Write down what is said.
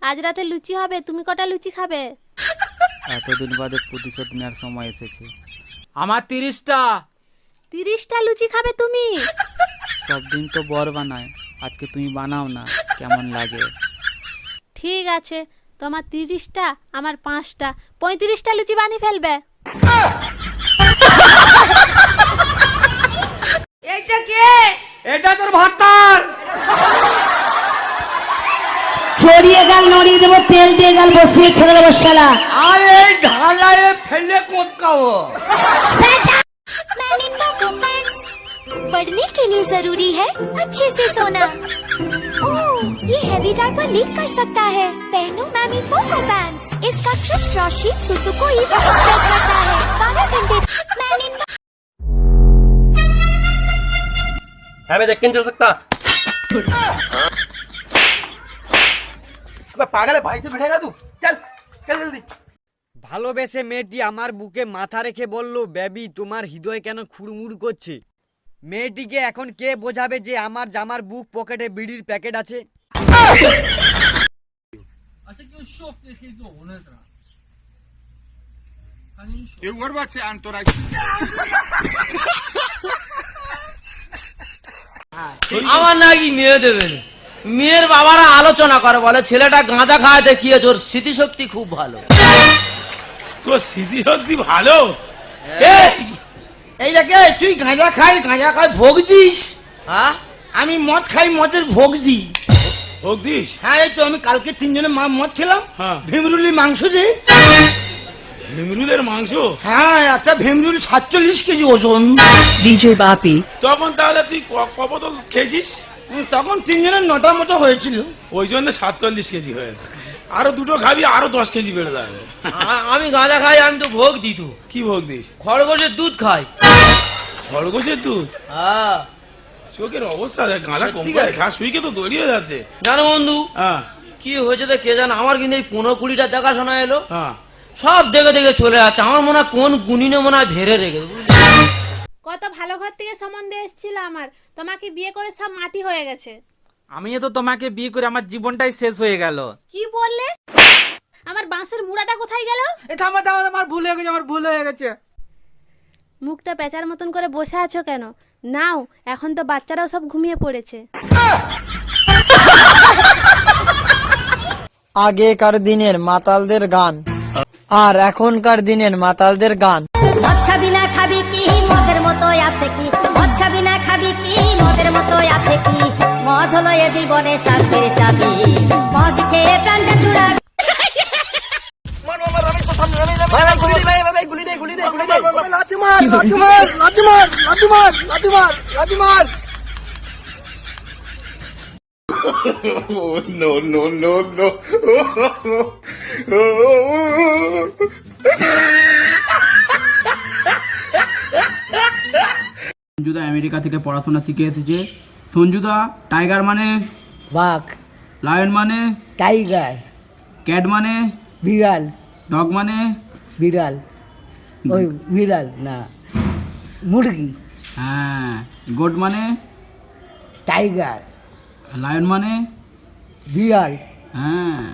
আজ রাতে লুচি হবে, তুমি কটা লুচি খাবে? এতদিন বাদে প্রতিশোধ নেওয়ার সময় এসেছে। আমার 30টা। 30টা লুচি খাবে তুমি? সব দিন তো বর বানায়, আজকে তুমি বানাও না, কেমন লাগে? ঠিক আছে, তোমার 30টা, আমার 5টা, 35টা লুচি বানিয়ে ফেলবে। এইটা কে? এটা তোর ভাতার। ছড়িয়ে গাল নড়িয়ে দেবো, তেল দিয়ে গাল বসিয়ে ছেড়ে দেবো শালা। আর এই ঢালায় ফেলে কোটকাবো। पढ़ने के लिए जरूरी है अच्छे से सोना। ओह, ये हैवी डायपर लीक कर सकता है। पहनो मैमी पोको पैंट्स। इसका क्रिस्प रॉशी सुसु को इवन स्प्रेड करता है। 12 घंटे मैनी। मैं देख के नहीं चल सकता। अबे पागल है, भाई से बैठेगा तू? चल चल जल्दी। ভালোবেসে মেয়েটি আমার বুকে মাথা রেখে বলল, বেবি তোমার হৃদয় কেন খুড়মুড় করছে? মেয়েটিকে এখন কে বোঝাবে যে আমার জামার বুক পকেটে বিড়ির প্যাকেট আছে? আমার নাকি মেয়ে দেবেন। মেয়ের বাবারা আলোচনা করে, বলে ছেলেটা গাঁজা খাওয়াতে কি হয়েছে, ওর স্মৃতিশক্তি খুব ভালো। তোর স্মৃতিশক্তি ভালো? এই দেখে তুই গাঁজা খাই ভোগ দিস। হ্যাঁ, আমি মদ খাই, মদের ভোগ দিই। ভোগ দিস? হ্যাঁ, এই তো আমি কালকে 3 জনে মদ খেলাম। হ্যাঁ। ভীমরুলি মাংস দিই। হিমরুলের মাংস? হ্যাঁ, একটা ভীমরুল 47 কেজি ওজন। ডিজে বাপি। তখন তাহলে তুই ক বোতল খেয়েছিস? তখন 3 জনের 9টার মতো হয়েছিল। ওই জন্য 47 কেজি হয়েছে। আরো 2টো খাবি, আরো 10 কেজি বেড়ে যাবে। আমি গাঁজা খাই, আমি তো ভোগ দিই। তো কি ভোগ দিস? খরগোশের দুধ খাই। খরগোশের দুধ? হ্যাঁ। চোখের অবস্থা দেখ, গাঁজা কম সত্যি করে কথা। খাস, শুইকে তো দড়িয়ে যাচ্ছে। জানো বন্ধু হ্যাঁ কি হয়েছে কে জানো, আমার কিন্তু এই 15-20টা দেখাশোনা এলো, হ্যাঁ। সব দেখে দেখে চলে যাচ্ছে। আমার মনে হয় কোন গুনিনে মনে হয় ভেড়ে রেখেছে। কত ভালো ঘর থেকে সম্বন্ধ এসেছিল আমার, তোমাকে বিয়ে করে সব মাটি হয়ে গেছে। আমিও তো তোমাকে বিয়ে করে আমার জীবনটাই শেষ হয়ে গেল। কি বললে? আমার বাঁশের মুড়াটা কোথায় গেল? থামা থামা, আমার ভুল হয়ে গেছে, আমার ভুল হয়ে গেছে। মুখটা পেঁচার মতন করে বসে আছো কেন? নাও, এখন তো বাচ্চারাও সব ঘুমিয়ে পড়েছে। আগেকার দিনের মাতালদের গান আর এখনকার দিনের মাতালদের গান। মদ খাবি না খাবি কি মদের মতো আছে কি? মদ খাবি না খাবি কি মদের মতো আছে কি? মদ হলো এ জীবনে শান্তির চাবি। মদ খেয়ে প্রাণটা জুড়াবি। সঞ্জুদা আমেরিকা থেকে পড়াশোনা শিখে এসেছে। সঞ্জুদা, টাইগার মানে? বাঘ। লায়ন মানে? টাইগার। ক্যাট মানে? বিড়াল। ডগ মানে? বিড়াল। ওই বিড়াল না, মুরগি। হ্যাঁ। গোট মানে? টাইগার। লায়ন মানে? বিড়াল। হ্যাঁ।